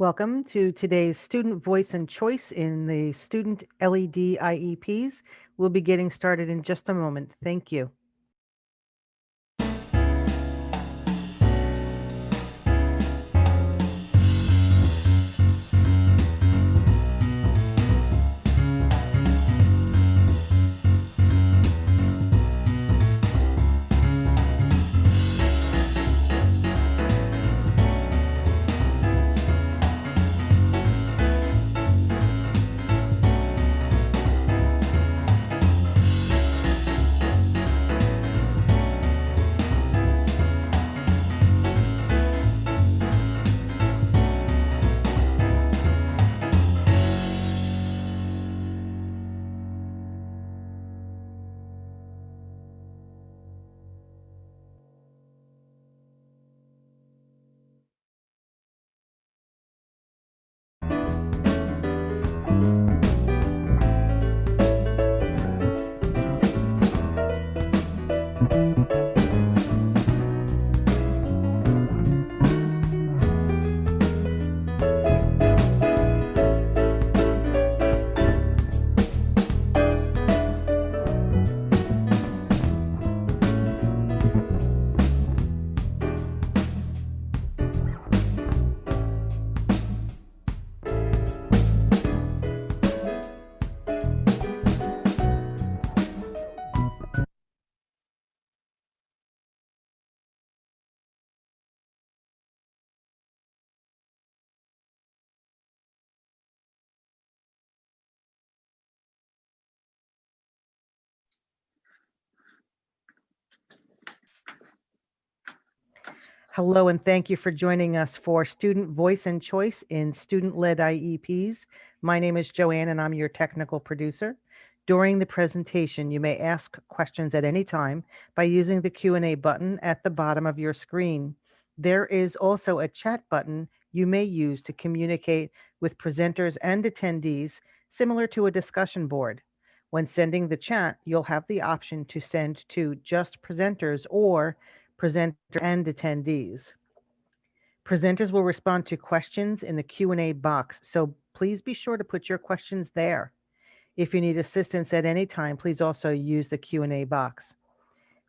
Welcome to today's Student Voice and Choice in the Student LED IEPs. We'll be getting started in just a moment. Thank you. Hello, and thank you for joining us for Student Voice and Choice in Student-Led IEPs. My name is Joanne, and I'm your technical producer. During the presentation, you may ask questions at any time by using the Q&A button at the bottom of your screen. There is also a chat button you may use to communicate with presenters and attendees, similar to a discussion board. When sending the chat, you'll have the option to send to just presenters or presenter and attendees. Presenters will respond to questions in the Q&A box, so please be sure to put your questions there. If you need assistance at any time, please also use the Q&A box.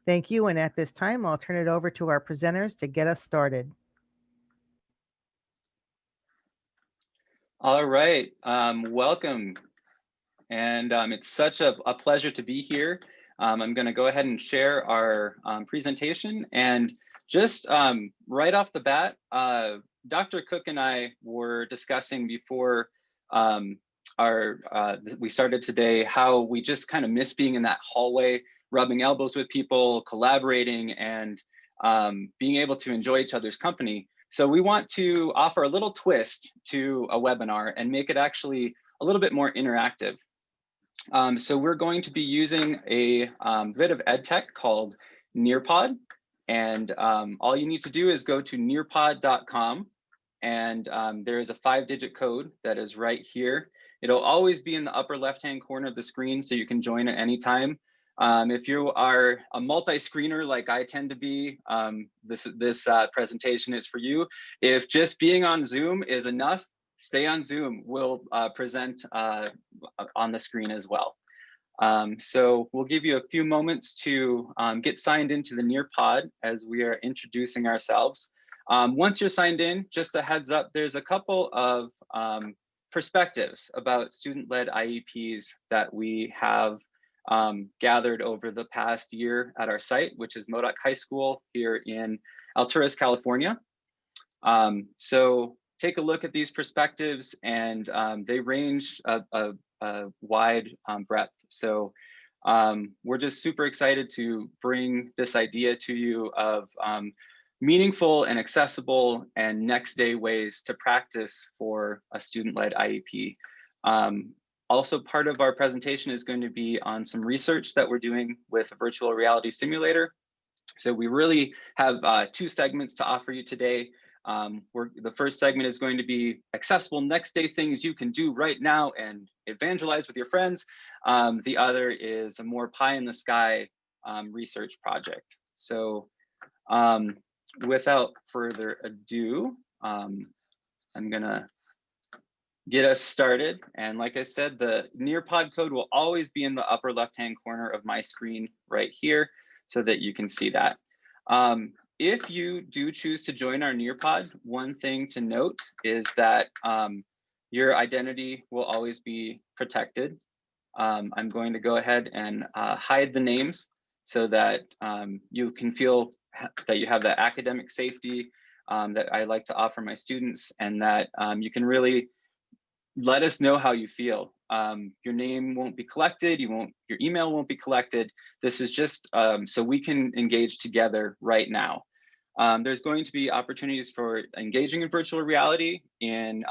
Thank you, and at this time, I'll turn it over to our presenters to get us started. All right, welcome. And it's such a pleasure to be here. I'm going to go ahead and share our presentation. And just right off the bat, Dr. Koch and I were discussing before we started today how we just kind of miss being in that hallway, rubbing elbows with people, collaborating, and being able to enjoy each other's company. So we want to offer a little twist to a webinar and make it actually a little bit more interactive. So we're going to be using a bit of EdTech called Nearpod. And all you need to do is go to nearpod.com. And there is a 5-digit code that is right here. It'll always be in the upper left-hand corner of the screen, so you can join at any time. If you are a multi-screener like I tend to be, this presentation is for you. If just being on Zoom is enough, stay on Zoom. We'll present on the screen as well. So we'll give you a few moments to get signed into the Nearpod as we are introducing ourselves. Once you're signed in, just a heads up, there's a couple of perspectives about student-led IEPs that we have gathered over the past year at our site, which is Modoc High School here in Alturas, California. So take a look at these perspectives, and they range a wide breadth. So we're just super excited to bring this idea to you of meaningful and accessible and next day ways to practice for a student-led IEP. Also, part of our presentation is going to be on some research that we're doing with a virtual reality simulator. So we really have 2 segments to offer you today. The first segment is going to be accessible next day things you can do right now and evangelize with your friends. The other is a more pie in the sky research project. So without further ado, I'm gonna get us started. And like I said, the Nearpod code will always be in the upper left-hand corner of my screen right here so that you can see that. If you do choose to join our Nearpod, one thing to note is that your identity will always be protected. I'm going to go ahead and hide the names so that you can feel that you have that academic safety that I like to offer my students, and that you can really let us know how you feel. Your name won't be collected, your email won't be collected. This is just so we can engage together right now. There's going to be opportunities for engaging in virtual reality, in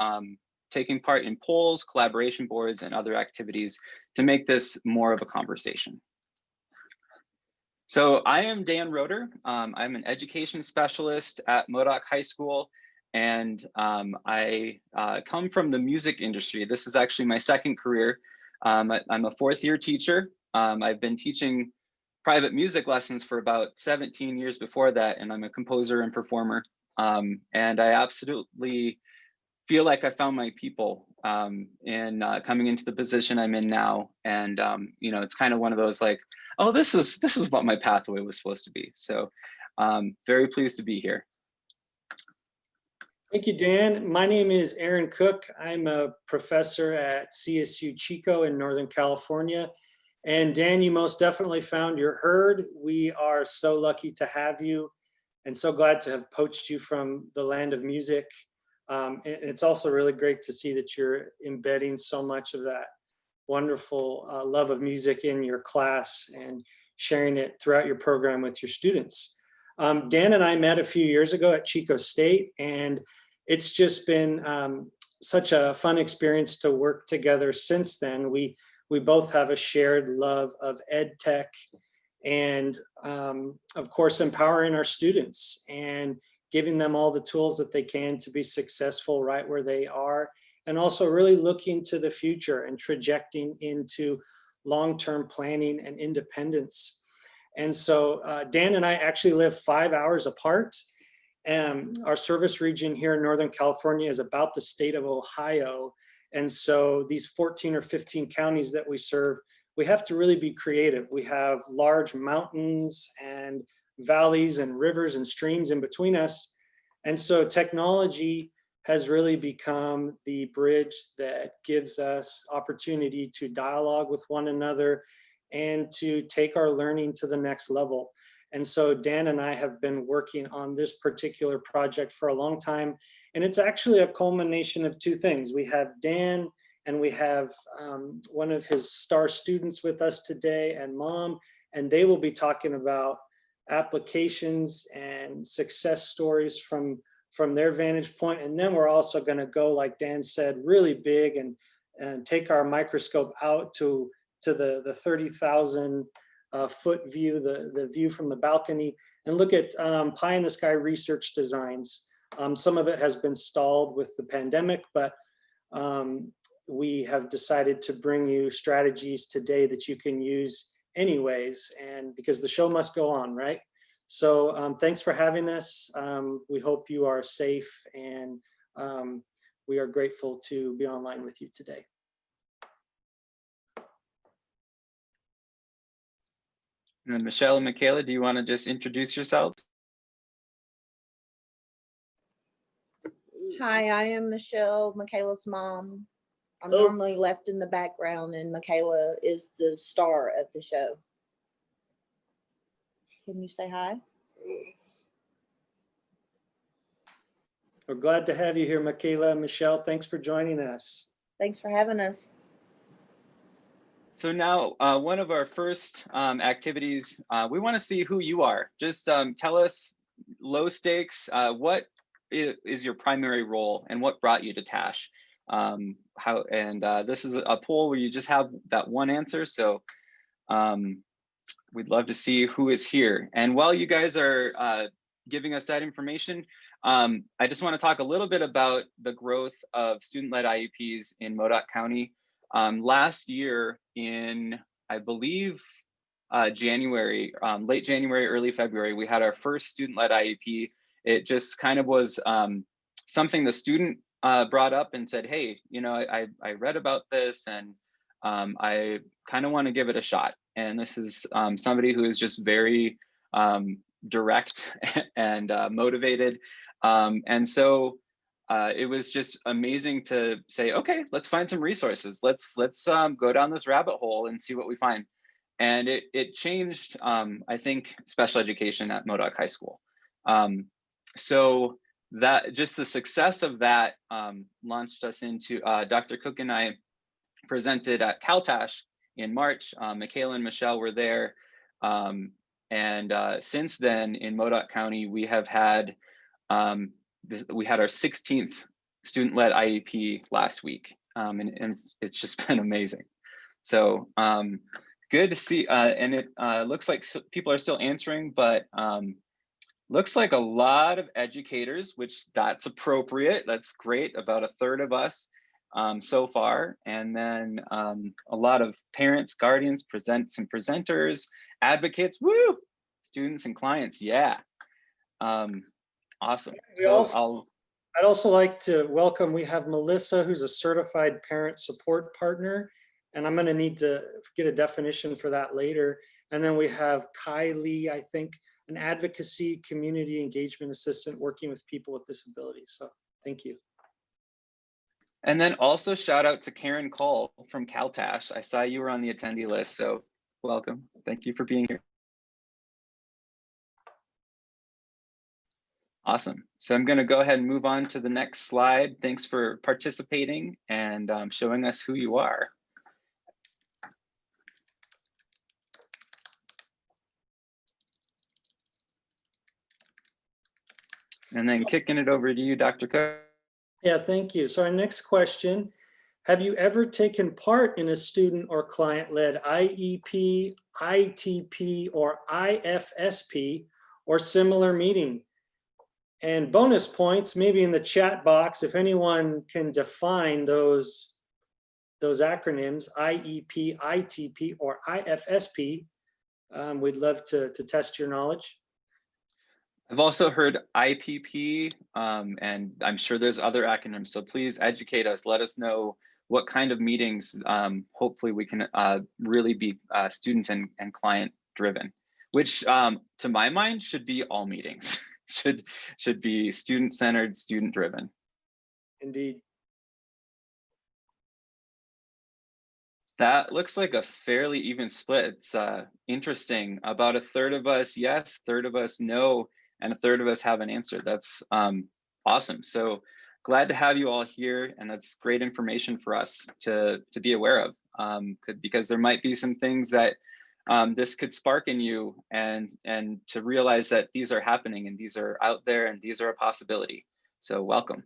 taking part in polls, collaboration boards, and other activities to make this more of a conversation. So I am Dan Roeder. I'm an education specialist at Modoc High School, and I come from the music industry. This is actually my second career. I'm a fourth-year teacher. I've been teaching private music lessons for about 17 years before that, and I'm a composer and performer. And I absolutely feel like I found my people in coming into the position I'm in now. And you know, it's kind of one of those like, oh, this is what my pathway was supposed to be. So very pleased to be here. Thank you, Dan. My name is Aaron Cook. I'm a professor at CSU Chico in Northern California. And Dan, you most definitely found your herd. We are so lucky to have you and so glad to have poached you from the land of music. And it's also really great to see that you're embedding so much of that wonderful love of music in your class and sharing it throughout your program with your students. Dan and I met a few years ago at Chico State, and it's just been such a fun experience to work together since then. We both have a shared love of EdTech and of course, empowering our students and giving them all the tools that they can to be successful right where they are, and also really looking to the future and trajecting into long-term planning and independence. And so Dan and I actually live 5 hours apart. Our service region here in Northern California is about the state of Ohio. And so these 14 or 15 counties that we serve, we have to really be creative. We have large mountains and valleys and rivers and streams in between us. And so technology has really become the bridge that gives us opportunity to dialogue with one another and to take our learning to the next level. And so Dan and I have been working on this particular project for a long time. And it's actually a culmination of two things. We have Dan and we have one of his star students with us today, and Mom, and they will be talking about applications and success stories from their vantage point. And then we're also going to go, like Dan said, really big and take our microscope out to the 30,000 foot view, the view from the balcony, and look at pie in the sky research designs. Some of it has been stalled with the pandemic, but we have decided to bring you strategies today that you can use anyways, and because the show must go on, right? So thanks for having us. We hope you are safe, and we are grateful to be online with you today. And Michelle and Michaela, do you want to just introduce yourselves? Hi, I am Michelle, Michaela's mom. I'm normally left in the background, and Michaela is the star of the show. Can you say hi? We're glad to have you here, Michaela. Michelle, thanks for joining us. Thanks for having us. So now one of our first activities, we want to see who you are. Just tell us, low stakes, what is your primary role and what brought you to TASH? This is a poll where you just have that one answer. So we'd love to see who is here. And while you guys are giving us that information, I just want to talk a little bit about the growth of student-led IEPs in Modoc County. Last year in, I believe, January, late January, early February, we had our first student-led IEP. It just kind of was something the student brought up and said, hey, you know, I read about this, and I kind of want to give it a shot. And this is somebody who is just very direct and motivated. And so it was just amazing to say, okay, let's find some resources. Let's go down this rabbit hole and see what we find. And it changed, I think, special education at Modoc High School. So that just the success of that launched us into, Dr. Cook and I presented at TASH in March. Michele and Michele were there. And since then in Modoc County, we have had, we had our 16th student-led IEP last week. And it's just been amazing. So good to see, and it looks like people are still answering, but looks like a lot of educators, which that's appropriate. That's great, about a third of us so far. And then a lot of parents, guardians, some presenters, advocates, woo, students and clients, yeah. Awesome. I'd also like to welcome, we have Melissa, who's a certified parent support partner, and I'm going to need to get a definition for that later. And then we have Kylie, I think, an advocacy community engagement assistant working with people with disabilities. So thank you. And then also shout out to Karen Cole from TASH. I saw you were on the attendee list, so welcome. Thank you for being here. Awesome. So I'm going to go ahead and move on to the next slide. Thanks for participating and showing us who you are. And then kicking it over to you, Dr. Cook. Yeah, thank you. So our next question, have you ever taken part in a student or client-led IEP, ITP, or IFSP, or similar meeting? And bonus points, maybe in the chat box, if anyone can define those acronyms, IEP, ITP, or IFSP, we'd love to test your knowledge. I've also heard IPP, and I'm sure there's other acronyms, so please educate us. Let us know what kind of meetings, hopefully we can really be student and client driven, which to my mind should be all meetings, should be student-centered, student-driven. Indeed. That looks like a fairly even split. It's interesting. About a third of us yes, third of us no, and a third of us haven't answered. That's awesome. So glad to have you all here, and that's great information for us to be aware of, because there might be some things that this could spark in you, and to realize that these are happening and these are out there and these are a possibility. So welcome.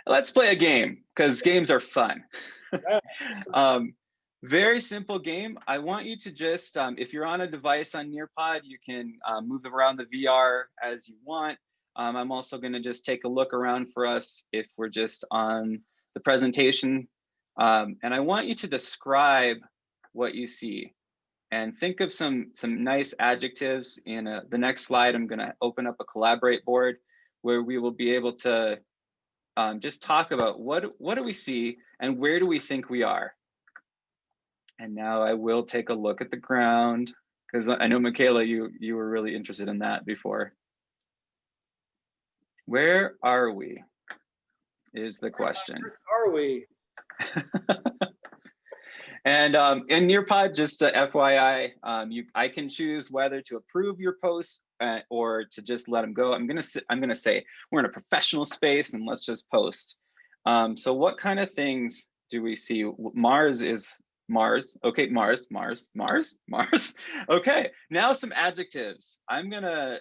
Let's play a game, because games are fun. Very simple game. I want you to just, if you're on a device on Nearpod, you can move around the VR as you want. I'm also going to just take a look around for us if we're just on the presentation. And I want you to describe what you see and think of some nice adjectives. In the next slide, I'm going to open up a collaborate board where we will be able to just talk about what do we see and where do we think we are. And now I will take a look at the ground, because I know, Michele, you were really interested in that before. Where are we is the question. Where are we? And in Nearpod, just FYI, I can choose whether to approve your posts or to just let them go. I'm gonna say we're in a professional space and let's just post. So what kind of things do we see? Mars is Mars. Okay, Mars. Okay, now some adjectives. I'm gonna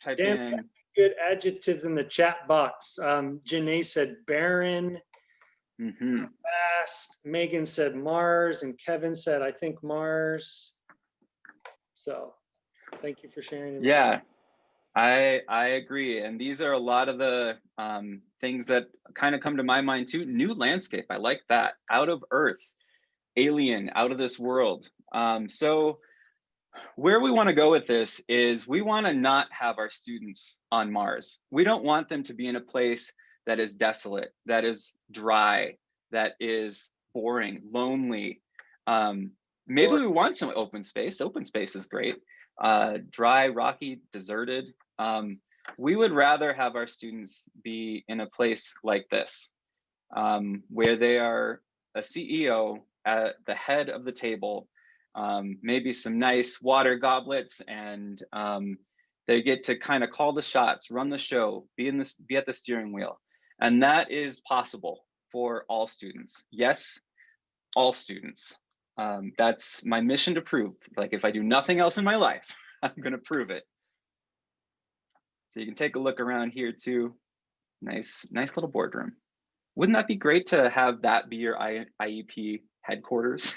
type in good adjectives in the chat box. Janae said barren. Fast. Megan said Mars, and Kevin said, I think Mars. So thank you for sharing. Yeah, I agree. And these are a lot of the things that kind of come to my mind too. New landscape, I like that. Out of Earth, alien, out of this world. So where we want to go with this is we want to not have our students on Mars. We don't want them to be in a place that is desolate, that is dry, that is boring, lonely. Maybe we want some open space. Open space is great. Dry, rocky, deserted. We would rather have our students be in a place like this, where they are a CEO at the head of the table, maybe some nice water goblets, and they get to kind of call the shots, run the show, be at the steering wheel. And that is possible for all students. Yes, all students. That's my mission to prove. Like, if I do nothing else in my life, I'm gonna prove it. So you can take a look around here too. Nice little boardroom. Wouldn't that be great to have that be your IEP headquarters?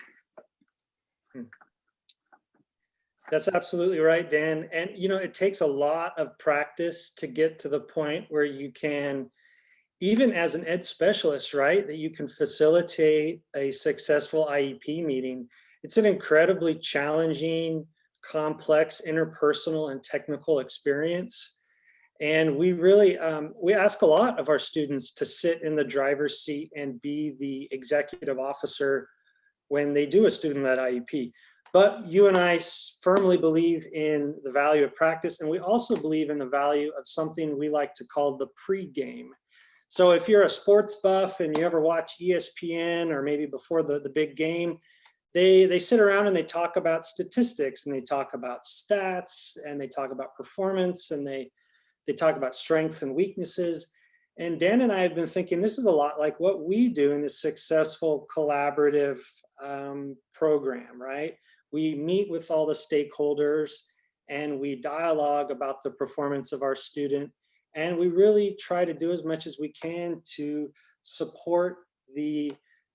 That's absolutely right, Dan. And it takes a lot of practice to get to the point where you can, even as an ed specialist, right, that you can facilitate a successful IEP meeting. It's an incredibly challenging, complex, interpersonal and technical experience. And we really, we ask a lot of our students to sit in the driver's seat and be the executive officer when they do a student-led IEP. But you and I firmly believe in the value of practice, and we also believe in the value of something we like to call the pregame. So if you're a sports buff and you ever watch ESPN, or maybe before the big game, they sit around and they talk about statistics, and they talk about stats, and they talk about performance, and they talk about strengths and weaknesses. And Dan and I have been thinking this is a lot like what we do in this successful collaborative program, right? We meet with all the stakeholders and we dialogue about the performance of our student. And we really try to do as much as we can to support the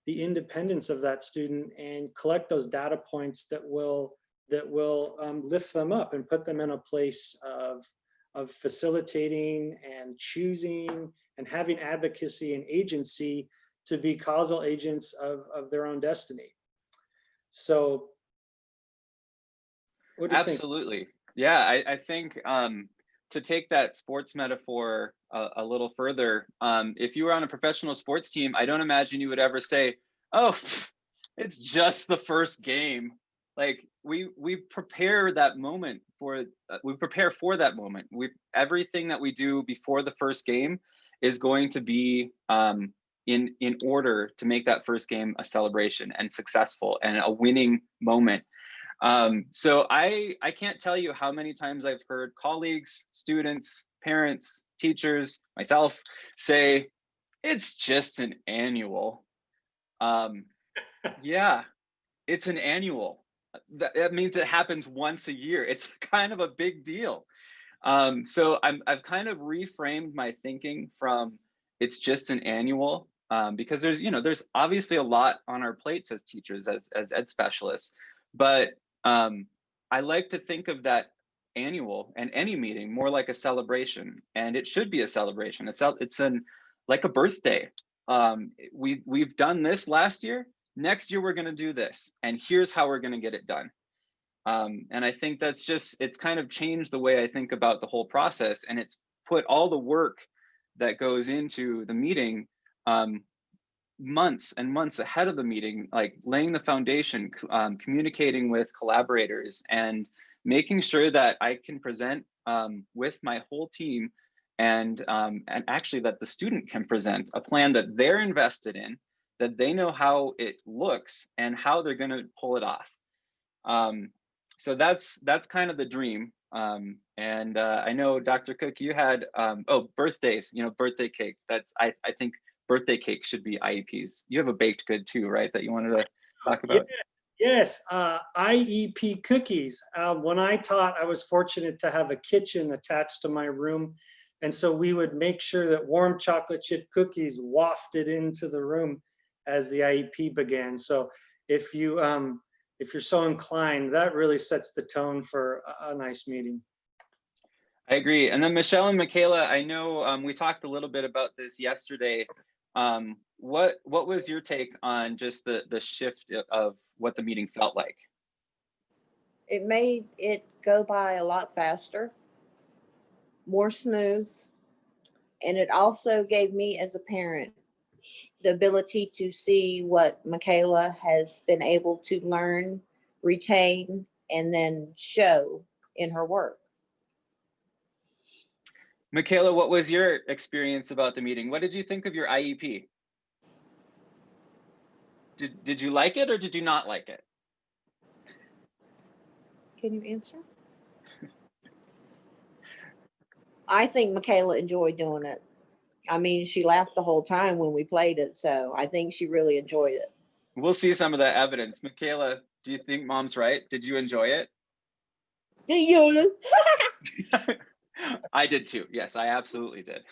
independence of that student and collect those data points that will lift them up and put them in a place of facilitating and choosing and having advocacy and agency to be causal agents of their own destiny. So what do you think? Absolutely. Yeah, I think to take that sports metaphor a little further, if you were on a professional sports team, I don't imagine you would ever say, oh, it's just the first game. Like, we prepare that moment for, we prepare for that moment. Everything that we do before the first game is going to be in order to make that first game a celebration and successful and a winning moment. So I can't tell you how many times I've heard colleagues, students, parents, teachers, myself say, it's just an annual. Yeah, it's an annual. That means it happens once a year. It's kind of a big deal. So I've kind of reframed my thinking from it's just an annual, because there's obviously a lot on our plates as teachers, as ed specialists, but I like to think of that annual and any meeting more like a celebration, and it should be a celebration. It's like a birthday. We've done this last year. Next year we're going to do this, and here's how we're going to get it done. And I think it's kind of changed the way I think about the whole process, and it's put all the work that goes into the meeting months and months ahead of the meeting, like laying the foundation, communicating with collaborators, and making sure that I can present with my whole team, and actually that the student can present a plan that they're invested in, that they know how it looks and how they're going to pull it off. So that's kind of the dream. And I know, Dr. Koch, you had birthdays, birthday cake. I think birthday cake should be IEPs. You have a baked good too, right? That you wanted to talk about? Yes, IEP cookies. When I taught, I was fortunate to have a kitchen attached to my room. And so we would make sure that warm chocolate chip cookies wafted into the room as the IEP began. So if you're so inclined, that really sets the tone for a nice meeting. I agree. And then Michelle and Michaela, I know we talked a little bit about this yesterday. What was your take on just the shift of what the meeting felt like? It made it go by a lot faster, more smooth. And it also gave me as a parent the ability to see what Michaela has been able to learn, retain, and then show in her work. Michaela, what was your experience about the meeting? What did you think of your IEP? Did you like it or did you not like it? Can you answer? I think Michaela enjoyed doing it. I mean, she laughed the whole time when we played it, so I think she really enjoyed it. We'll see some of that evidence. Michaela, do you think mom's right? Did you enjoy it? Do you? I did too. Yes, I absolutely did.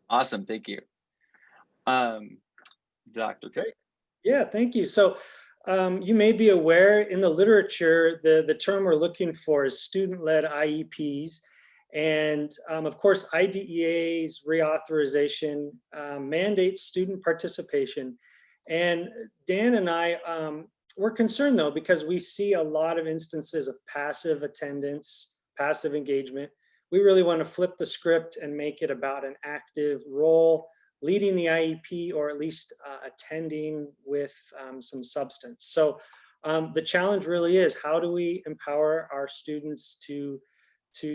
Awesome, thank you. Dr. Cook. Yeah, thank you. So you may be aware in the literature, the term we're looking for is student-led IEPs. And of course, IDEA's reauthorization mandates student participation. And Dan and I, we're concerned though, because we see a lot of instances of passive attendance, passive engagement. We really want to flip the script and make it about an active role, leading the IEP, or at least attending with some substance. So the challenge really is, how do we empower our students to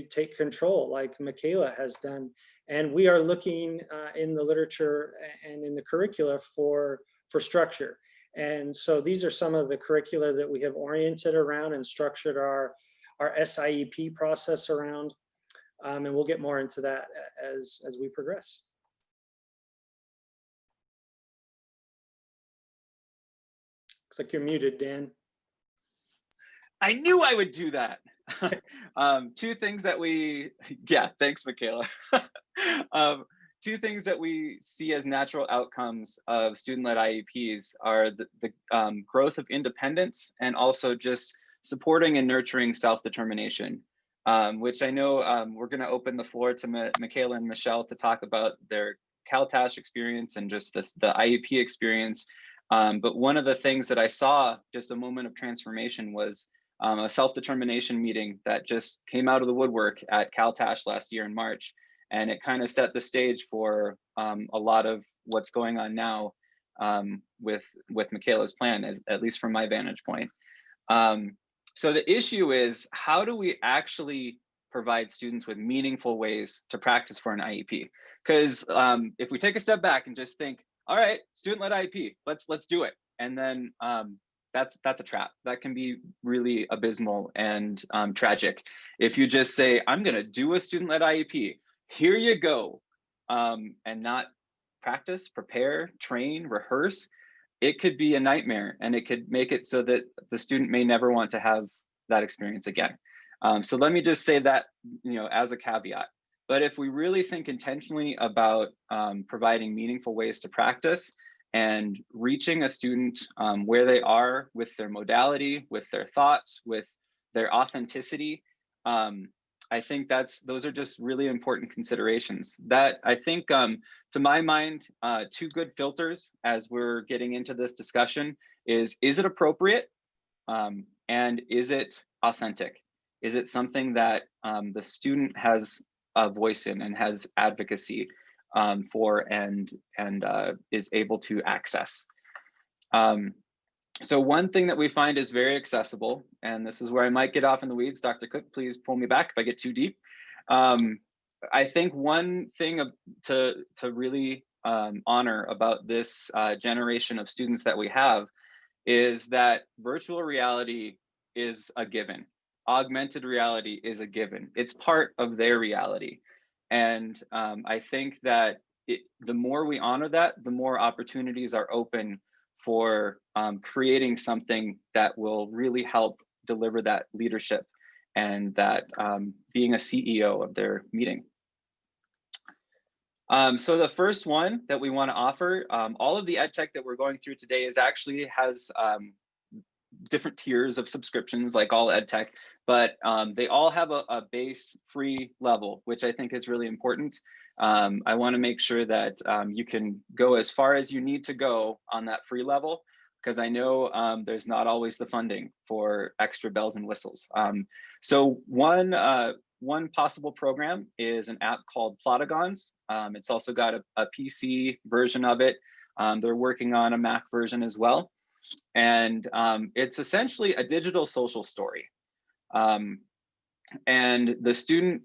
take control like Michaela has done? And we are looking in the literature and in the curricula for structure. And so these are some of the curricula that we have oriented around and structured our SIEP process around. And we'll get more into that as we progress. Looks like you're muted, Dan. I knew I would do that. Two things that we, yeah, thanks, Michaela. Two things that we see as natural outcomes of student-led IEPs are the growth of independence and also just supporting and nurturing self-determination, which I know we're going to open the floor to Michaela and Michele to talk about their TASH experience and just the IEP experience. But one of the things that I saw, just a moment of transformation, was a self-determination meeting that just came out of the woodwork at TASH last year in March. And it kind of set the stage for a lot of what's going on now with Michaela's plan, at least from my vantage point. So the issue is, how do we actually provide students with meaningful ways to practice for an IEP? Because if we take a step back and just think, all right, student-led IEP, let's do it, and then that's a trap. That can be really abysmal and tragic. If you just say, I'm going to do a student-led IEP, here you go, and not practice, prepare, train, rehearse, it could be a nightmare, and it could make it so that the student may never want to have that experience again. So let me just say that, as a caveat. But if we really think intentionally about providing meaningful ways to practice and reaching a student where they are with their modality, with their thoughts, with their authenticity, I think those are just really important considerations. That I think, to my mind, two good filters as we're getting into this discussion is it appropriate, and is it authentic? Is it something that the student has a voice in and has advocacy for and is able to access? So one thing that we find is very accessible, and this is where I might get off in the weeds. Dr. Cook, please pull me back if I get too deep. I think one thing to really honor about this generation of students that we have is that virtual reality is a given. Augmented reality is a given. It's part of their reality. And I think that the more we honor that, the more opportunities are open for creating something that will really help deliver that leadership and that being a CEO of their meeting. So the first one that we want to offer, all of the EdTech that we're going through today has different tiers of subscriptions like all EdTech, but they all have a base free level, which I think is really important. I want to make sure that you can go as far as you need to go on that free level, because I know there's not always the funding for extra bells and whistles. So one one possible program is an app called Plotagons. It's also got a PC version of it. They're working on a Mac version as well. And it's essentially a digital social story. And the student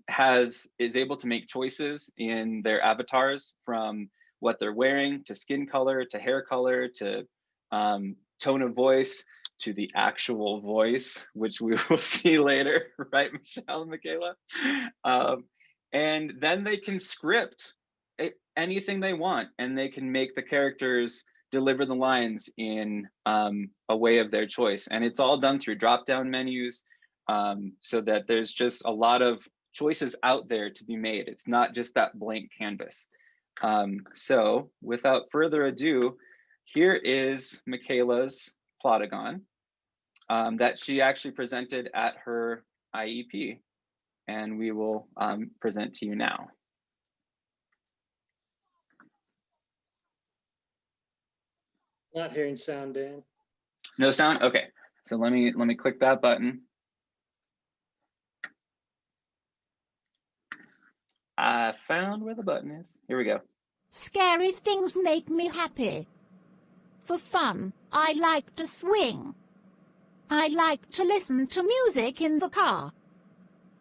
is able to make choices in their avatars, from what they're wearing, to skin color, to hair color, to tone of voice, to the actual voice, which we will see later, right, Michelle and Michaela? And then they can script anything they want, and they can make the characters deliver the lines in a way of their choice. And it's all done through drop-down menus, so that there's just a lot of choices out there to be made. It's not just that blank canvas. So without further ado, here is Michaela's Plotagon that she actually presented at her IEP, and we will present to you now. Not hearing sound, Dan. No sound? Okay, so let me click that button. I found where the button is. Here we go. Scary things make me happy. For fun, I like to swing. I like to listen to music in the car.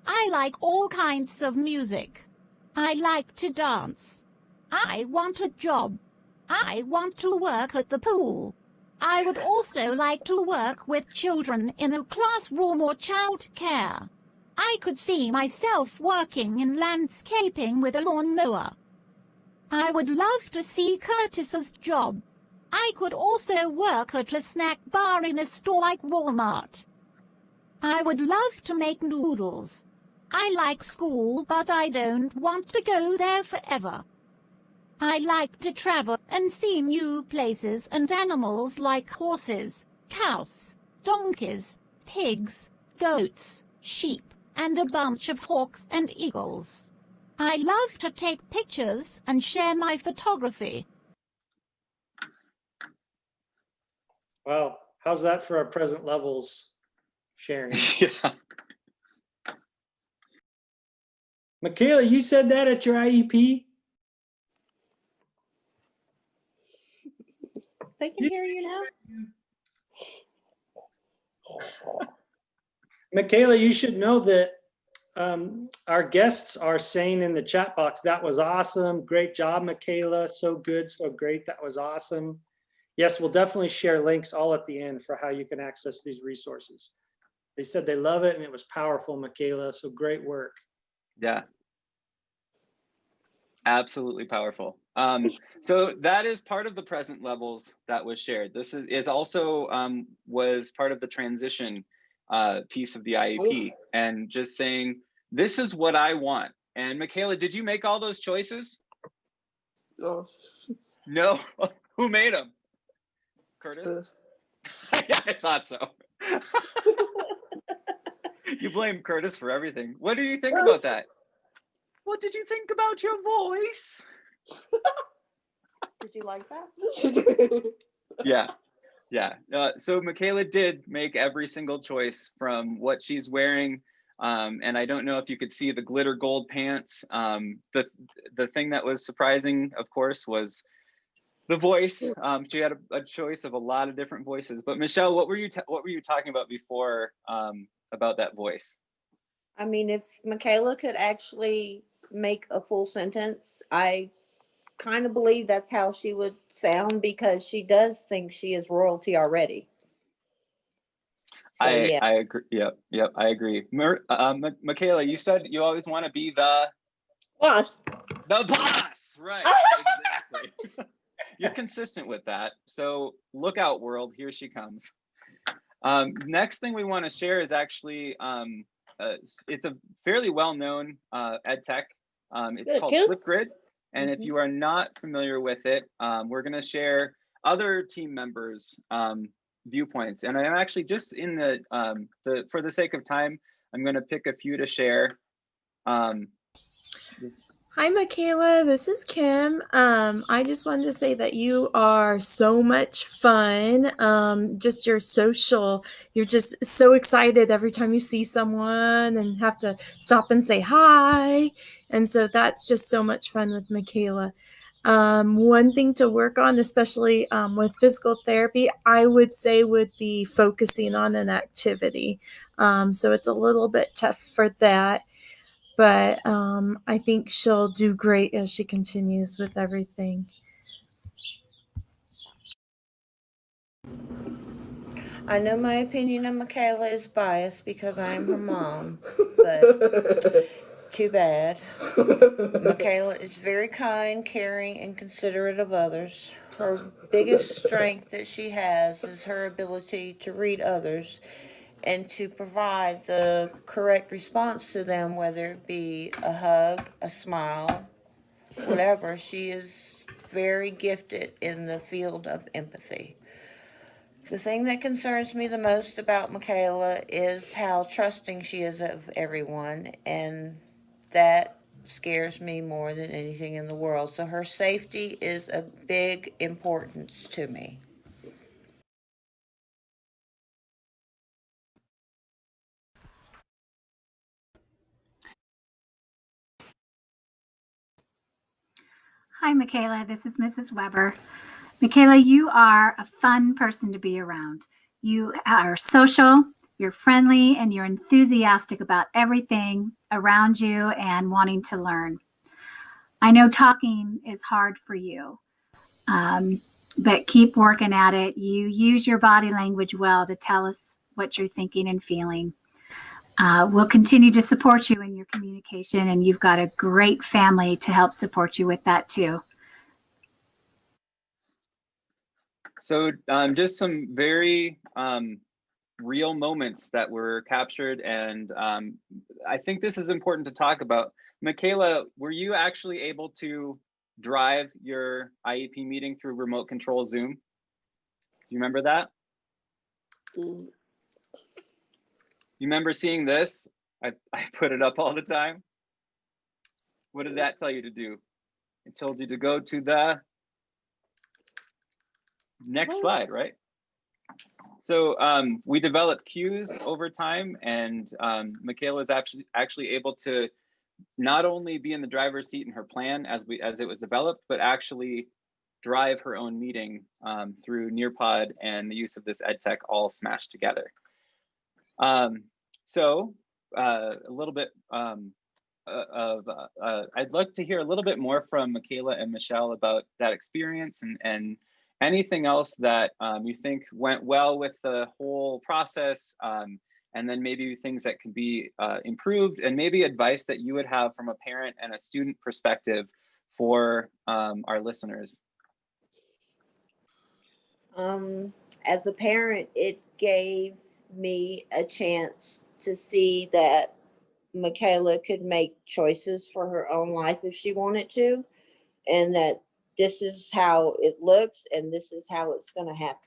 I like all kinds of music. I like to dance. I want a job. I want to work at the pool. I would also like to work with children in a classroom or child care. I could see myself working in landscaping with a lawnmower. I would love to see Curtis's job. I could also work at a snack bar in a store like Walmart. I would love to make noodles. I like school, but I don't want to go there forever. I like to travel and see new places and animals like horses, cows, donkeys, pigs, goats, sheep, and a bunch of hawks and eagles. I love to take pictures and share my photography. Wow, how's that for our present levels sharing? Yeah. Michaela, you said that at your IEP? They can hear you now. Michaela, you should know that our guests are saying in the chat box, that was awesome. Great job, Michaela. So good, so great. That was awesome. Yes, we'll definitely share links all at the end for how you can access these resources. They said they love it and it was powerful, Michaela. So great work. Yeah. Absolutely powerful. So that is part of the present levels that was shared. This is also was part of the transition piece of the IEP, and just saying, this is what I want. And Michaela, did you make all those choices? No. No? Who made them? Curtis? Yeah, I thought so. You blame Curtis for everything. What do you think about that? What did you think about your voice? Did you like that? Yeah. So Michaela did make every single choice, from what she's wearing. And I don't know if you could see the glitter gold pants. The thing that was surprising, of course, was the voice. She had a choice of a lot of different voices. But Michelle, what were you talking about before about that voice? I mean, if Michaela could actually make a full sentence, I kind of believe that's how she would sound, because she does think she is royalty already. So, yeah. I agree. Yep. I agree. Michaela, you said you always want to be the Boss. The boss, right? Exactly. You're consistent with that. So look out, world. Here she comes. Next thing we want to share is actually it's a fairly well-known EdTech. It's called Flipgrid. And if you are not familiar with it, we're going to share other team members' viewpoints. And I'm actually just in the for the sake of time, I'm going to pick a few to share. Hi, Michaela. This is Kim. I just wanted to say that you are so much fun. Just your social, you're just so excited every time you see someone and have to stop and say hi. And so that's just so much fun with Michaela. One thing to work on, especially with physical therapy, I would say would be focusing on an activity. So it's a little bit tough for that. But I think she'll do great as she continues with everything. I know my opinion of Michaela is biased because I am her mom, but too bad. Michaela is very kind, caring, and considerate of others. Her biggest strength that she has is her ability to read others and to provide the correct response to them, whether it be a hug, a smile, whatever. She is very gifted in the field of empathy. The thing that concerns me the most about Michaela is how trusting she is of everyone, and that scares me more than anything in the world. So her safety is a big importance to me. Hi, Michaela. This is Mrs. Weber. Michaela, you are a fun person to be around. You are social, you're friendly, and you're enthusiastic about everything around you and wanting to learn. I know talking is hard for you, but keep working at it. You use your body language well to tell us what you're thinking and feeling. We'll continue to support you in your communication, and you've got a great family to help support you with that too. So just some very real moments that were captured, and I think this is important to talk about. Michaela, were you actually able to drive your IEP meeting through remote control Zoom? Do you remember that? You remember seeing this? I put it up all the time. What did that tell you to do? It told you to go to the next slide, right? So we developed cues over time, and Michaela was actually able to not only be in the driver's seat in her plan as it was developed, but actually drive her own meeting through Nearpod and the use of this EdTech all smashed together. So a little bit I'd like to hear a little bit more from Michaela and Michele about that experience and anything else that you think went well with the whole process, and then maybe things that could be improved, and maybe advice that you would have from a parent and a student perspective for our listeners. As a parent, it gave me a chance to see that Michaela could make choices for her own life if she wanted to, and that this is how it looks and this is how it's going to happen.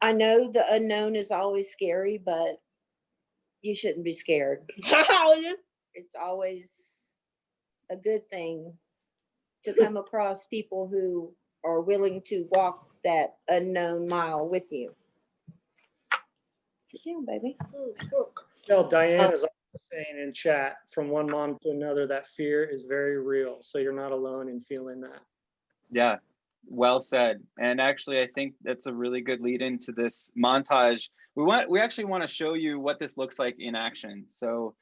I know the unknown is always scary, but you shouldn't be scared. It's always a good thing to come across people who are willing to walk that unknown mile with you. Sit down, baby. Well, Diane is also saying in chat, from one mom to another, that fear is very real. So you're not alone in feeling that. Yeah, well said. And actually, I think that's a really good lead into this montage. We actually want to show you what this looks like in action. So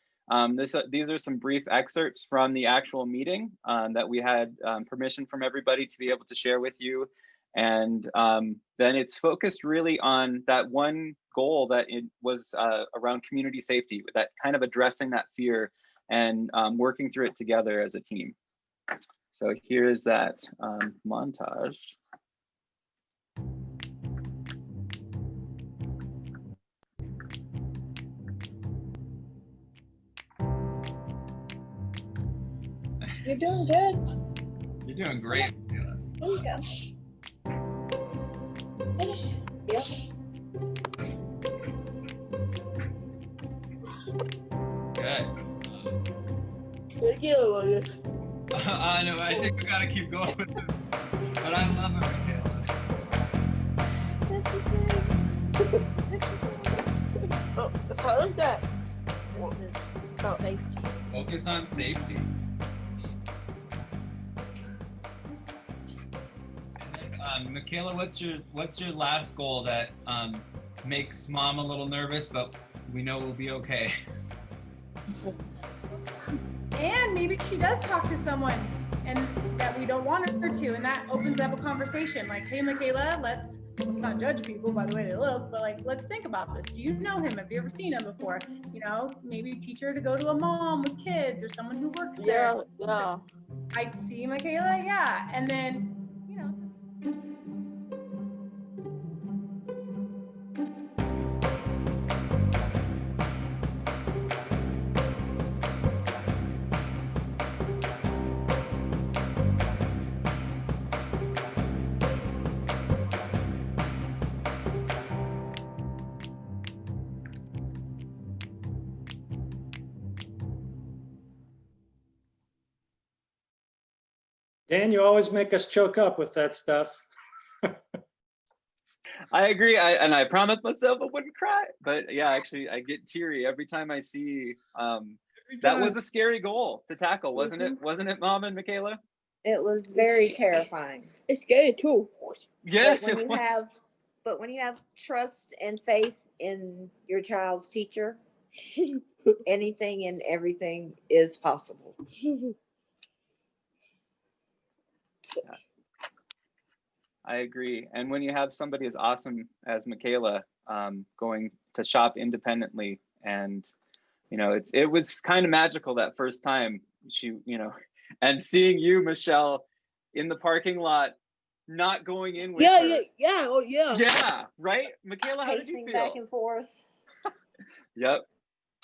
these are some brief excerpts from the actual meeting that we had permission from everybody to be able to share with you. And then it's focused really on that one goal that it was around community safety, that kind of addressing that fear and working through it together as a team. So here's that montage. You're doing good. You're doing great. There you go. Yep. I know, I think we gotta keep going with it. But I love it, Michaela. Oh, how is that? This is safety. Focus on safety. Michaela, what's your last goal that makes mom a little nervous, but we know we'll be okay? And maybe she does talk to someone and that we don't want her to, and that opens up a conversation like, hey, Michaela, let's not judge people by the way they look, but like, let's think about this. Do you know him? Have you ever seen him before? You know, maybe teach her to go to a mom with kids or someone who works there. Yeah. I see Michaela, yeah. And then, you know. Dan, you always make us choke up with that stuff. I agree. I promised myself I wouldn't cry, but yeah, actually I get teary every time I see, that was a scary goal to tackle, wasn't it? Wasn't it, Mom and Michaela? It was very terrifying. It's scary too. Yes, But when you have trust and faith in your child's teacher, anything and everything is possible. I agree. And when you have somebody as awesome as Michaela, going to shop independently, and you know, it was kind of magical that first time she, you know, and seeing you, Michelle, in the parking lot, not going in with her. Yeah, right, Michaela, how did you feel? Back and forth. Yep,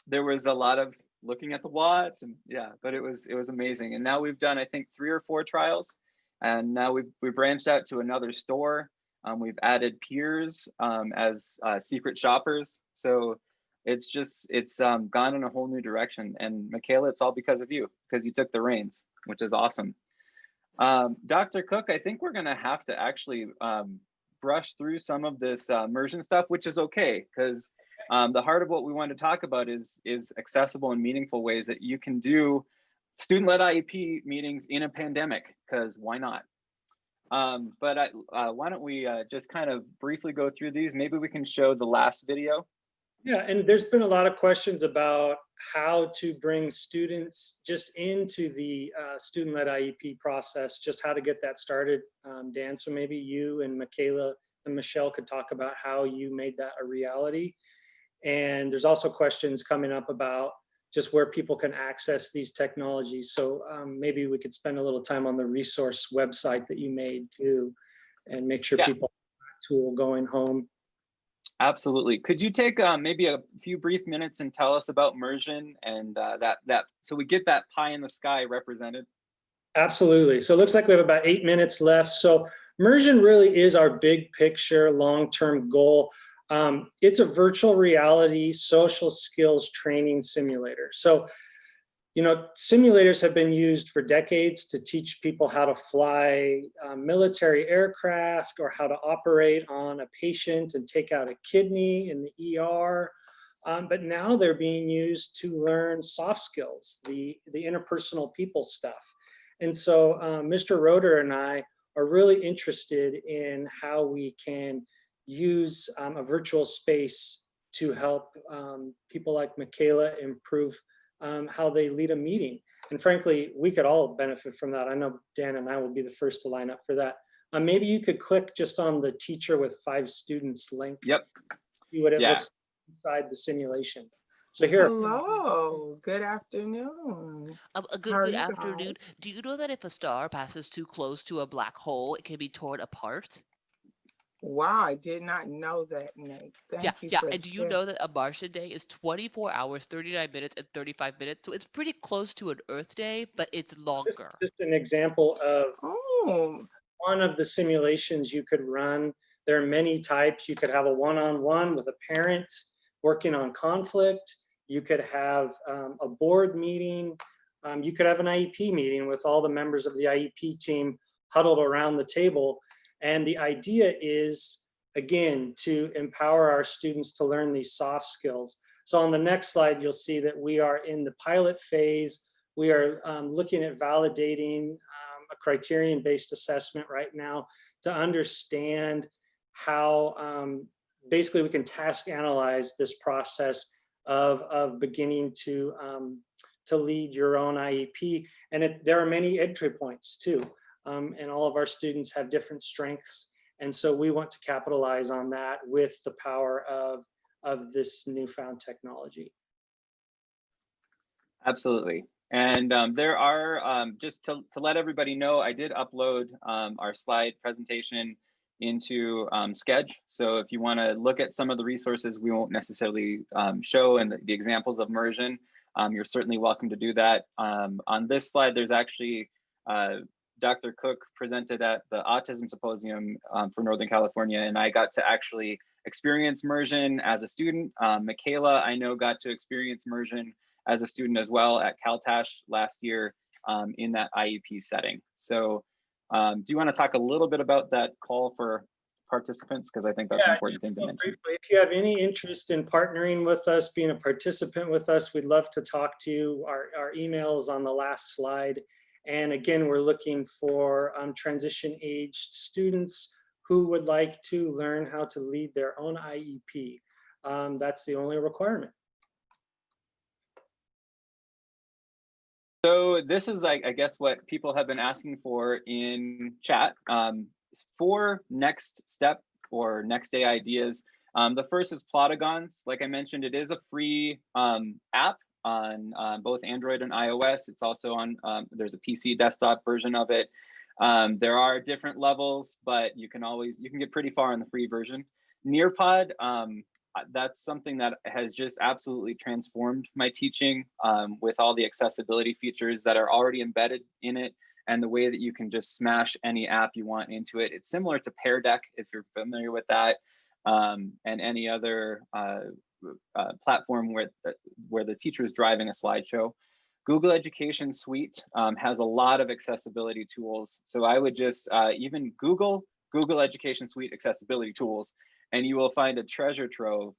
there was a lot of looking at the watch, and yeah, but it was amazing. And now we've done, I think, 3 or 4 trials. And now we've branched out to another store. We've added peers as secret shoppers. So it's gone in a whole new direction. And Michaela, it's all because of you, because you took the reins, which is awesome. Dr. Koch, I think we're gonna have to actually brush through some of this Mursion stuff, which is okay, because the heart of what we want to talk about is accessible and meaningful ways that you can do student-led IEP meetings in a pandemic, because why not? But why don't we just kind of briefly go through these? Maybe we can show the last video. Yeah, and there's been a lot of questions about how to bring students just into the student-led IEP process, just how to get that started, Dan. So maybe you and Michaela and Michelle could talk about how you made that a reality. And there's also questions coming up about just where people can access these technologies. So maybe we could spend a little time on the resource website that you made too, and make sure people have that tool going home. Absolutely. Could you take maybe a few brief minutes and tell us about Mursion and that so we get that pie in the sky represented? Absolutely. So it looks like we have about 8 minutes left. So Mursion really is our big picture, long-term goal. It's a virtual reality social skills training simulator. So, you know, simulators have been used for decades to teach people how to fly military aircraft, or how to operate on a patient and take out a kidney in the ER. But now they're being used to learn soft skills, the interpersonal people stuff. And so Mr. Roeder and I are really interested in how we can use a virtual space to help people like Michaela improve how they lead a meeting. And frankly, we could all benefit from that. I know Dan and I will be the first to line up for that. Maybe you could click just on the teacher with 5 students link. Yep. See what it looks like inside the simulation. So here. Hello, good afternoon. Good afternoon. Do you know that if a star passes too close to a black hole, it can be torn apart? Wow, I did not know that, Nate. Thank you. And do you know that a Martian day is 24 hours, 39 minutes, and 35 minutes? So it's pretty close to an Earth day, but it's longer. This is just an example of one of the simulations you could run. There are many types. You could have a one-on-one with a parent working on conflict. You could have a board meeting You could have an IEP meeting with all the members of the IEP team huddled around the table. And the idea is, again, to empower our students to learn these soft skills. So on the next slide, you'll see that we are in the pilot phase. We are looking at validating a criterion-based assessment right now to understand how basically we can task analyze this process of beginning to lead your own IEP. And there are many entry points too. And all of our students have different strengths. And so we want to capitalize on that with the power of this newfound technology. Absolutely. And there are, just to let everybody know, I did upload our slide presentation into Sketch. So if you want to look at some of the resources we won't necessarily show and the examples of Mursion, you're certainly welcome to do that. On this slide, there's actually Dr. Koch presented at the Autism Symposium for Northern California, and I got to actually experience Mursion as a student. Michele, I know, got to experience Mursion as a student as well at TASH last year in that IEP setting. So do you want to talk a little bit about that call for participants? Because I think that's an important thing to mention. Briefly, if you have any interest in partnering with us, being a participant with us, we'd love to talk to you. Our email is on the last slide. And again, we're looking for transition-aged students who would like to learn how to lead their own IEP. That's the only requirement. So this is, I guess, what people have been asking for in chat. For next step or next day ideas, the first is Plotagons. Like I mentioned, it is a free app on both Android and iOS. It's also on, there's a PC desktop version of it. There are different levels, but you can get pretty far in the free version. Nearpod, that's something that has just absolutely transformed my teaching with all the accessibility features that are already embedded in it and the way that you can just smash any app you want into it. It's similar to Pear Deck, if you're familiar with that, and any other platform where the teacher is driving a slideshow. Google Education Suite has a lot of accessibility tools. So I would just even Google Education Suite accessibility tools, and you will find a treasure trove.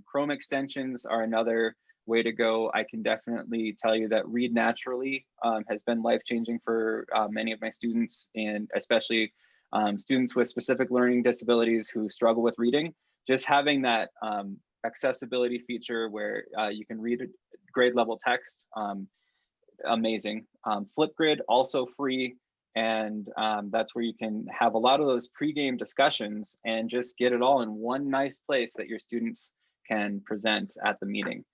Chrome extensions are another way to go. I can definitely tell you that Read Naturally has been life-changing for many of my students, and especially students with specific learning disabilities who struggle with reading. Just having that accessibility feature where you can read grade level text, amazing. Flipgrid, also free. And that's where you can have a lot of those pre-game discussions and just get it all in one nice place that your students can present at the meeting.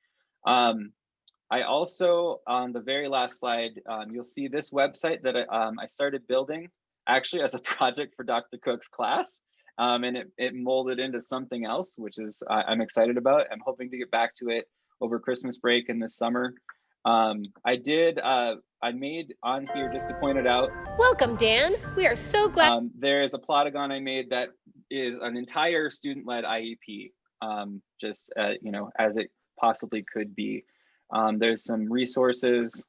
I also, on the very last slide, you'll see this website that I started building actually as a project for Dr. Koch's class. And it molded into something else, which is I'm excited about. I'm hoping to get back to it over Christmas break and this summer. I made on here, just to point it out. Welcome, Dan. We are so glad. There is a Plotagon I made that is an entire student-led IEP, you know, as it possibly could be. There's some resources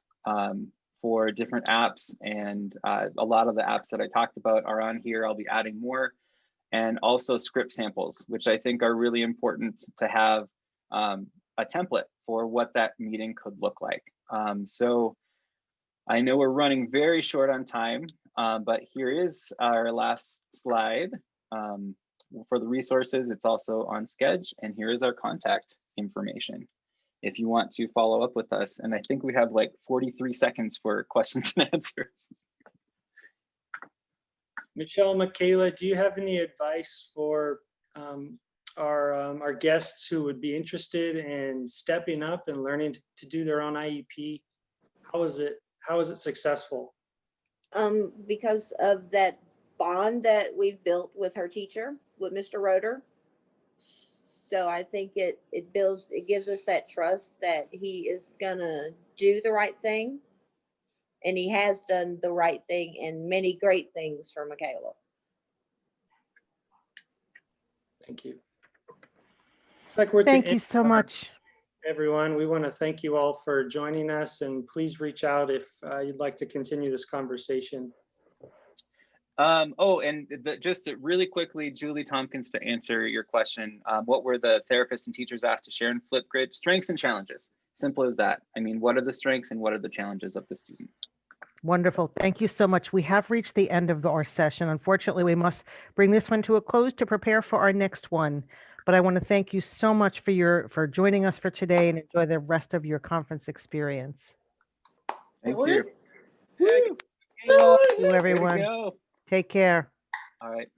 for different apps, and a lot of the apps that I talked about are on here. I'll be adding more, and also script samples, which I think are really important to have a template for what that meeting could look like. So I know we're running very short on time, but here is our last slide. For the resources, it's also on Sketch, and here is our contact information if you want to follow up with us. And I think we have like 43 seconds for questions and answers. Michele, Michele, do you have any advice for our guests who would be interested in stepping up and learning to do their own IEP? How is it successful? Because of that bond that we've built with her teacher, with Mr. Roeder. So I think it gives us that trust that he is gonna do the right thing. And he has done the right thing and many great things for Michele. Thank you. It's like we're at Thank the you end so of our much. Everyone, we want to thank you all for joining us, and please reach out if you'd like to continue this conversation. Just really quickly, Julie Tompkins, to answer your question, what were the therapists and teachers asked to share in Flipgrid? Strengths and challenges. Simple as that. I mean, what are the strengths and what are the challenges of the student? Wonderful. Thank you so much. We have reached the end of our session. Unfortunately, we must bring this one to a close to prepare for our next one. But I want to thank you so much for joining us for today, and enjoy the rest of your conference experience. Thank you. Thank you, everyone. Take care. All right.